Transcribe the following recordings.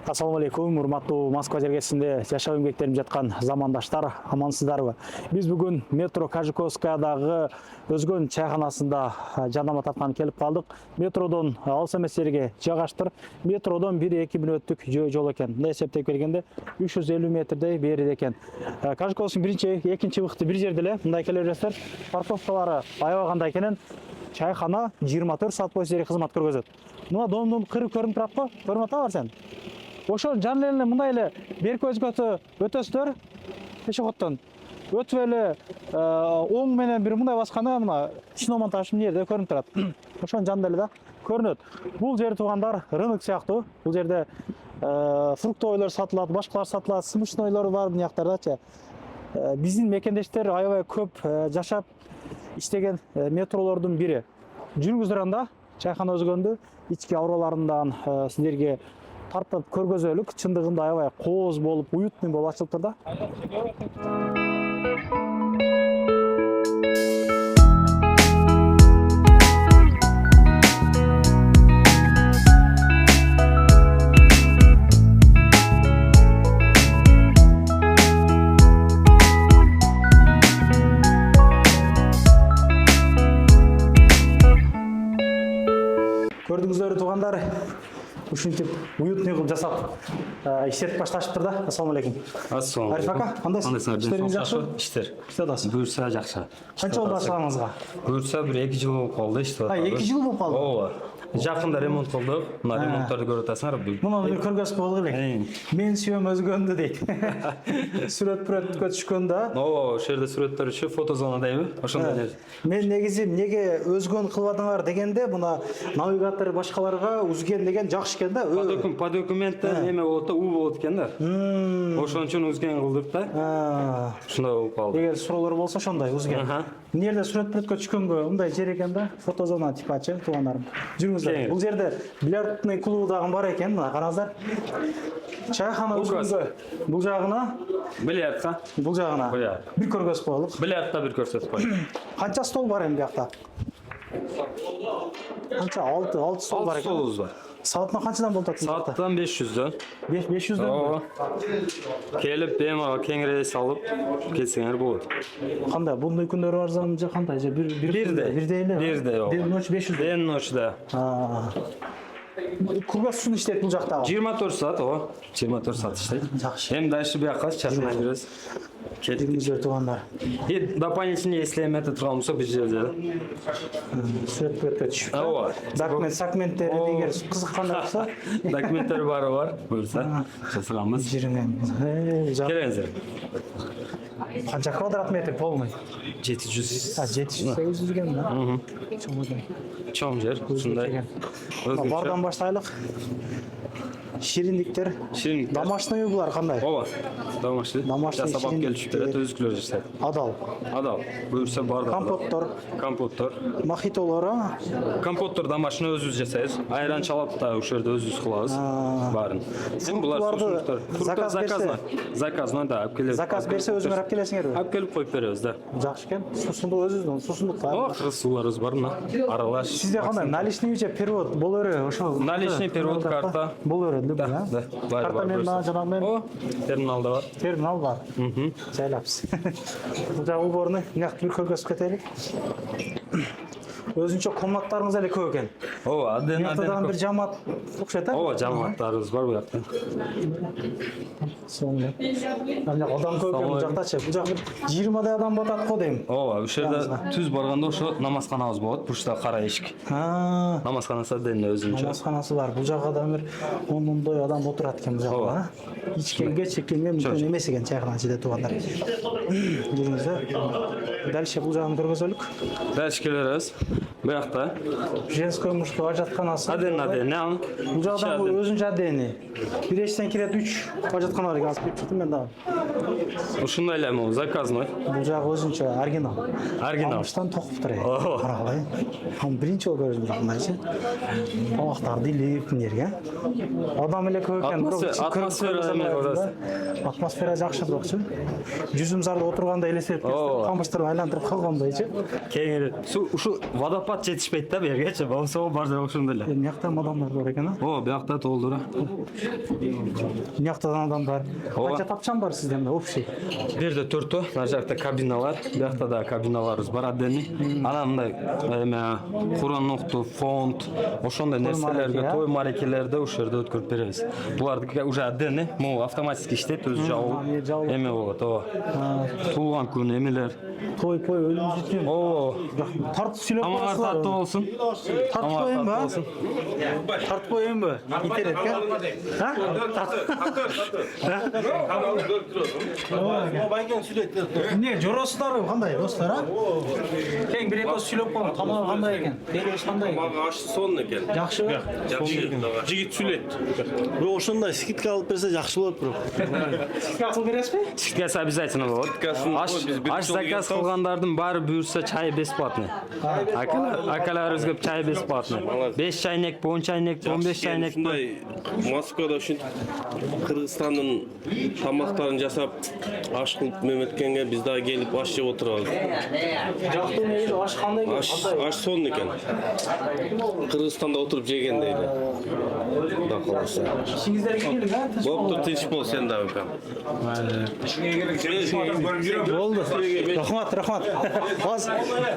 Ассаламу алейкум, урматтуу Москва жергесинде жашоо эмгектерип жаткан замандаштар, амансыздарбы? Биз бүгүн метро Кожуковскаядагы өзгөн чайханасында жардам тарткан келип калдык. Метродон алыс эмес жерге жайгаштыр. Метродон 1-2 мүнөттүк жол экен. Мындай эсептеп келгенде 350 метрдей бериде экен. Кожуковский биринчи, экинчи быкты бир жерде эле. Мындай келе бересиздер. Парковкалары аябагандай экенин. Чайхана 24 саат бою силерге кызмат көргөзөт. Мына домдун кыры көрүнүп турат го? Көрүнүп атабы сен? Ошол жан эле мындай эле берки өзгөтө өтөсүздөр пешеходдон. Өтүп эле оң менен бир мындай басканда мына шиномонтаж жерде көрүнүп турат. Ошонун жанында эле да көрүнөт. Бул жер туугандар рынок сыяктуу. Бул жерде фруктовойлор сатылат, башкалар сатылат, смачнойлор бар буяктардачы. Биздин мекендештер аябай көп жашап иштеген метролордун бири. Жүргүздөр анда чайхана өзгөндү, ички аураларынан силерге тартып көргөзөлүк. Чындыгында аябай кооз болуп, уютный болуп ачылыптыр да. Көрдүңүздөр туугандар, ушинтип уютный кылып жасап иштетип башташыптыр да. Ассаламу алейкум. Ассаламу Ариф ака, кандайсыз? Иштериңиз жакшыбы? Иштер. Иштедасыз. Буюрса жакшы. Канча болду баштаганыңызга? Буюрса бир 2 жыл болуп калды иштеп атам. 2 жыл болуп калды. Ооба. Жакында ремонт кылдык. Мына ремонттарды көрүп атасыңар. Муну бир көргөзүп коелук элек. Мен сүйөм өзгөндү дейт. Сүрөткө түшкөн да. Ооба, ошол жерде сүрөттөр үчүн фотозона дейби? Ошондой эле. Мен негизи эмнеге өзгөн кылбадыңар дегенде, мына навигатор башкаларга үзген деген жакшы экен да. По документтен эме болот да, У болот экен да. Ошон үчүн үзген кылдык да. Ушундай болуп калды. Эгер суроолор болсо ошондой үзген. Мына жерде сүрөткө түшкөнгө мындай жер экен да. Фотозона типачы туугандарым. Жүрүңүздөр. Бул жерде бильярдный клубу дагы бар экен, мына караңыздар. Чайхана өзгөнгө бул жагына Бильярдка. Бул жагына бир көргөзүп коелук. Бильярдка бир көрсөтүп кой. Канча стол бар эми биякта? Канча? 6 стол бар экен. Столубуз бар. Саатына канчадан болот атат? Сааттан 500дөн. 500дөн? Ооба. Келип бемага кеңири салып кетсеңер болот. Кандай? Бундой күндөр арзанбы же кандай? Же бирде эле? Бирде. Бир ночь 500. Ден ночда. Кургас ушуну иштейт бул жактагы. 24 саат, ооба. 24 саат иштейт. Жакшы. Эми дальше бияка чакырып жүрөбүз. Кетиңиздер туугандар. И дополнительно если эметте турган болсо бир жерде. Сүрөткө түшүп. Ооба. Документтери эгер кызыккандай болсо, документтер бар, буюрса жасаганбыз. Жүрүңүз. Келиңиздер. Канча квадрат метр полный? 700. 700 экен да. Чоң жер, ушундай. Бардан баштайлык. Шириндиктер. Домашний булар кандай? Ооба. Домашний. Жасап алып келишиптир, өзүкүлөр жасайт. Адал. Буюрса бар да. Компоттор. Мохитолор, Компоттор домашний өзүбүз жасайбыз. Айран чалап да ошол жерде өзүбүз кылабыз. Баарын. Эми булар заказно да, алып келебиз. Заказ берсе өзүңөр алып келесиңерби? Алып келип коюп беребиз да. Жакшы экен. Сусундук өзүбүздүн, сусундук бар. Ооба, кыргыз сууларыбыз бар мына. Аралаш. Сизде кандай? Наличный же перевод боло береби? Ошол. Наличный перевод карта. Боло береби, да? Бар. Карта менен жанагы менен. О, терминалда бар. Терминал бар. Жайлапсыз. Бул жагы уборный. Мынакты бир көргөзүп кетели. Өзүнчө комнаттарыңыз эле көп экен. Ооба, аден бир жамаат окшойт а? Ооба, жамааттарыбыз бар бу жакта. Соң. Анда адам көп экен бул жактачы. Бул жак 20дай адам батат го дейм. Ооба, ошол жерде түз барганда ошо намазканабыз болот. Бушта кара эшик. Намазканасы аден өзүнчө. Намазканасы бар. Бул жакка да бир 10-мыңдай адам отурат экен бул жакта. Ичкенге, чеккенге мүмкүн эмес экен чайхананын ичинде туугандар. Жүрүңүздөр. Дальше бул жагын көргөзөлүк. Дальше келебиз. Буякта женский мужской ажатканасы. Аден. Бул жагда өзүнчө адени. Бир эчтен кирет 3 ажаткана деген азып чыктым мен дагы. Ушундай эле бул заказной. Бул жагы өзүнчө оригинал. Оригинал. Токуптур. Карагылай. Ам биринчи жолу көрдүм жакындайчы. Талактарды илип нерге. Адам эле көп экен. Атмосфера жакшы бирокчу. Жүзүм зарда отурганда элестетип, камыштырып айлантырып калгандайчы. Кеңири. Ушу вода водопад жетишпейт да бергечи. Болсо бар жок ошондой эле. Мияктан адамдар бар экен, а? О, биякта толтура. Мияктан адамдар. Канча тапчан бар сизде мында общий? Бу жерде 4төө, мына жакта кабиналар, биякта да кабиналарыбыз бар отдельный. Анан мындай эме Куран окту, фонд, ошондой нерселерге, той марекелерди ошол жерде өткөрүп беребиз. Буларды уже отдельный, могу автоматически иштейт, өзү жабылып эме болот, ооба. Туулган күн эмелер. Той өлүм житем. Ооба. Тартып сүйлөп Тамагыңар коесуңар. таттуу болсун. Тартып коеюнбу? Тартып коеюнбу? Интернетке? Ha? Байкен сүйлөйт. Не, жоросуздарбы кандай достор, а? Тең бир экөөсү сүйлөп койгон, тамагы кандай экен? Бериш кандай? Ашы сонун экен. Жакшыбы? Жакшы. Жигит сүйлөйт. Бирок ошондой скидка алып берсе жакшы болот бирок. Скидка кылып бересизби? Скидкасы обязательно болот. Аш заказ кылгандардын баары буюрса чай бесплатный. Акаларыбызга чай бесплатный. 5 чайнек, 10 чайнек, 15 чайнек. Москвада ушинтип Кыргызстандын тамактарын жасап аш кылып меметкенге биз дагы келип аш жеп отурабыз. Жактуу негизи аш кандай экен? Аш сонун экен. Кыргызстанда отуруп жеген дейли. Кудай кааласа. İşinizler gidelim ha? Болуптур, тынч бол сен дагы кам. Oldu. Rahmat. Az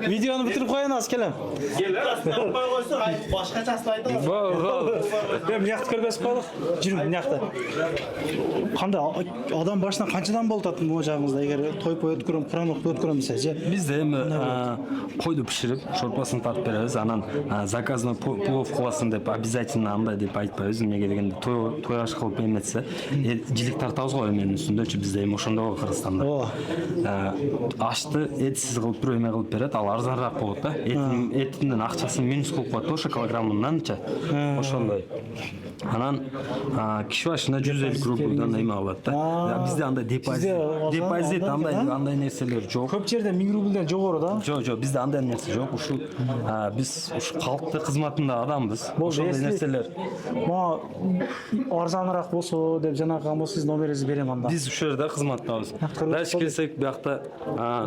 videonu bitirip koyun az kelem. Ben miyaqtı körgөзүп koyduk. Жүрüm miyaqtı. Kanda adam başına kançadan boltatın bu ocağımızda eğer toy ötkürüm, Kur'an okup ötkürüm dese. Бизде эми койду пиширип, шорпасын тартып беребиз. Анан заказной плов кыласың деп обязательно андай деп айтпайбыз. Эмнеге дегенде той аш кылып эметсе, жилик тартабыз го эменин үстүндө, бизде эми ошондой го Кыргызстанда. Ашты этсиз кылып бирөө эме кылып берет, ал арзаныраак болот да. Этинин акчасын минус кылып коет ошо килограммынанча. Ошондой. Анан киши башына 150 рубльдан эме алат да. Бизде андай депозит андай нерселер жок. Көп жерде 1000 рубльден жогору да. Жок, бизде андай нерсе жок. Ушул биз ушу калктын кызматында адамбыз. Ошондой нерселер. Ма арзаныраак болсо деп жанагы болсо сиз номериңизди берем анда. Биз ушул жерде кызматтабыз. Дальше келсек, биякта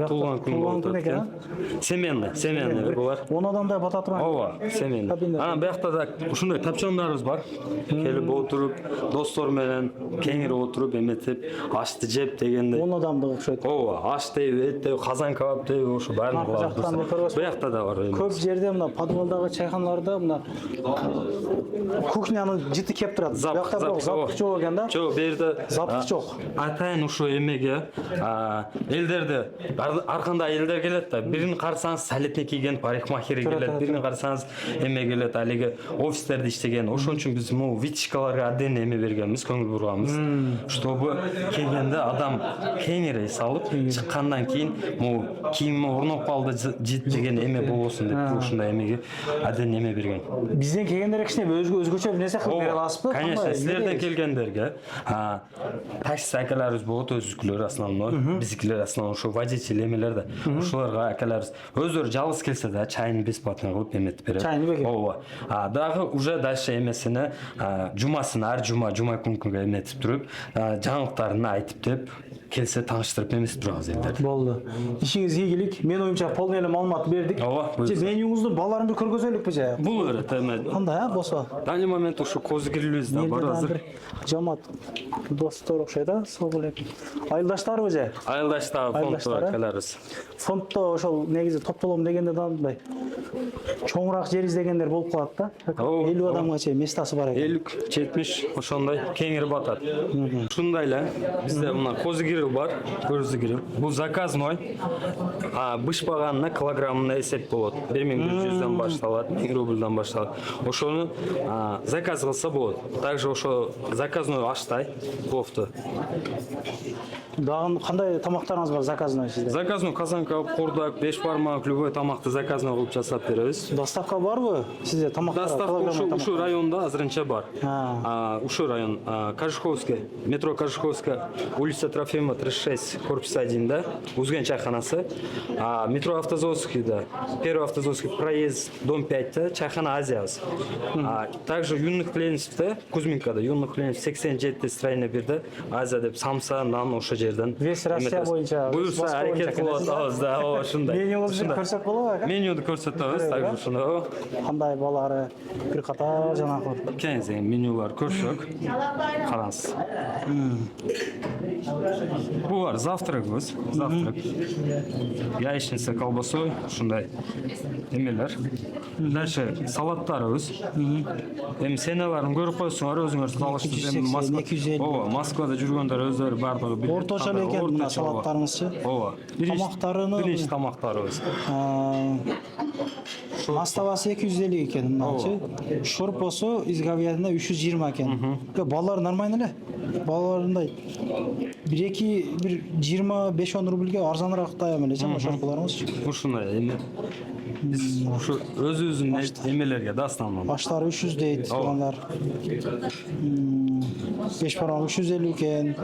туулган күн болуп өткөн. Семенный булар. 10 адамдай бата турган. Ооба, семенный. Анан биякта да ушундай тапчандарыбыз бар. Келип отуруп, достор менен кеңири отуруп эметип, ашты жеп дегенде. 10 адамдык окшойт. Ооба, аш деп, эт деп, казан кабап деп, ошо баарын кылабыз. Биякта да бар. Көп жерде мына подвалдагы чайханаларда мына кухнянын жыты кеп турат. Биякта бирок запах жок экен да. Жок, бу жерде запах жок. Атайын ушу эмеге элдерде ар кандай элдер келет да. Бирин карасаңыз салетне кийген парикмахер келет, бирин карасаңыз эме келет, алиги офистерде иштеген. Ошон үчүн биз могу витичкаларга отдельно эме бергенбиз, көңүл бурганбыз. Чтобы келгенде адам кеңири салып, чыккандан кийин могу кийими орноп калды жит деген эме болбосун деп ушундай эмеге отдельно эме берген. Бизден келгендер кичине өзгөчө бир нерсе кылып бере аласызбы? Конечно, силерден келгендерге такси акаларыбыз болот, өзүкүлөр основной, биздикилер основной ошо водитель эмелер да. Ошолорго акаларыбыз өздөрү жалгыз келсе да чайын бесплатно кылып эметип берет. Чайын бекер. Ооба. Дагы уже дальше эмесине жумасын ар жума күнгө эметип туруп, жаңылыктарын айтып деп келсе тааныштырып эмесип турабыз элдерди. Болду. Ишиңиз ийгилик. Мен оюмча полный эле маалымат бердик. Ооба. Менюңузду балдарымды көргөзөлүкпү же? Бул берет эме. Кандай, болсо? Данный момент ушу козу кирилүүбүз да бар азыр. Жамаат достор окшойт да, сол элек. Айылдаштарбы же? Айылдаштар фонддор акаларыбыз. Фонддо ошол негизи топтолом дегенде да мындай чоңураак жер издегендер болуп калат да. 50 адамга чейин местасы бар экен. 50-70 ошондой кеңири батат. Ушундай эле бизде мына козу кирил бар, көзү кирил. Бул заказной. Бышпаганына килограммына эсеп болот. 1100дөн башталат, 1000 рубльдан башталат. Ошону заказ кылса болот. Также ошо заказной аштай пловду. Дагы кандай тамактарыңыз бар заказной сизде? Заказной казанка, кордак, 5 бармак, любой тамакты заказной кылып жасап беребиз. Доставка барбы? Сизде тамактар? Доставка ушу районда азырынча бар. Ушу район Кажуховская, метро Кажуховская, улица Трофимова 36, корпус 1 да, Узген чайханасы. Метро Автозаводскийда, первый автозаводский проезд, дом 5 да, чайхана Азиябыз. Также Юнных Ленинцевде, Кузьминкада, Юнных Ленинцев 87 строение 1 Азия деп самса, нан ошо жерден. Весь Россия боюнча. Буюрса аракет кылып атабыз да, ошундай. Менюңузду көрсөк болобу? Меню менюді көрсөтөбүз так ушуну. Кандай балары бир катар жанагы. Кеңейтілген менюлар көрсөк, қараңыз. Бұл бар завтрагыбыз, завтрак. Яичница, колбасой, ушундай эмелер. Дальше салаттарыбыз. Эми сценаларын көрүп коесуңар, өзүңөр салыштырып. 280, 250. Ооба, Москвада жүргөндөр өздөрү бардыгы билет. Орточо эле экен мына салаттарыңызчы. Ооба. Тамактарыны биринчи тамактарыбыз. Маставасы 250 экен мыначы. Шорпосу из говядины 320 экен. Балалар нормально эле. Балаларындай 1-2-1 25-10 рубльге арзаныраак да эмеле жана шорпаларыңыз. Ушундай эме. Биз ушу өзүбүздүн эмелерге да основном. Баштары 300 дейт балалар. 5 баран 350 экен.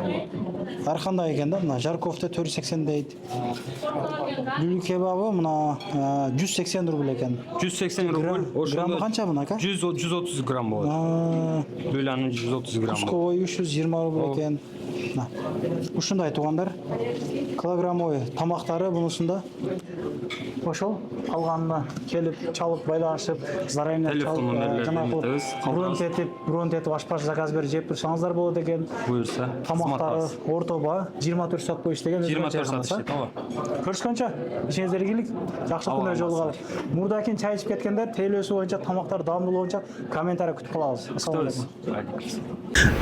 Ар кандай экен да, мына жарковта 480 дейт. Бүлү кебабы мына 180 рубль экен. 180 рубль. Граммы канча мына ка? 130 грамм болот. Бүланын 130 грамм. Кусковой 320 рубль экен. Ушундай туугандар. Килограммой тамактары бунусунда. Ошол калганына келип чалып байлашып, зарайына чалып, жанагы бронь этип ашпаш заказ берип жеп турсаңыздар болот экен. Буюрса, Тамактары ортоба 24 саат бою иштеген. 24 саат иштейт, ооба. Көрүшкөнчө, ишиңиздерге ийгилик. Жакшы күндөр жолугалы. Мурдакин чай ичип кеткендер, тейлөөсү боюнча, тамактар даамдуу боюнча комментарий күтүп калабыз. Ассаламу алейкум.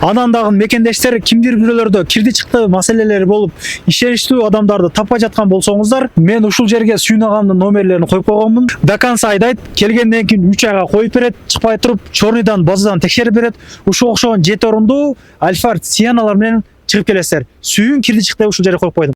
Анан дагы мекендештер кимдир бирөөлөрдө кирди чыкты маселелери болуп, ишеништүү адамдарды таппай жаткан болсоңуздар, мен ушул жерге Сүйүн агамдын номерлерин коюп койгонмун. Даканса айдайт, келгенден кийин 3 айга коюп берет, чыкпай туруп, чорныйдан базадан текшерип берет. Ушул окшогон 7 орундуу Альфард Сианалар менен чыгып келесиздер. Сүйүн кирди чыкты ушул жерге коюп койдум.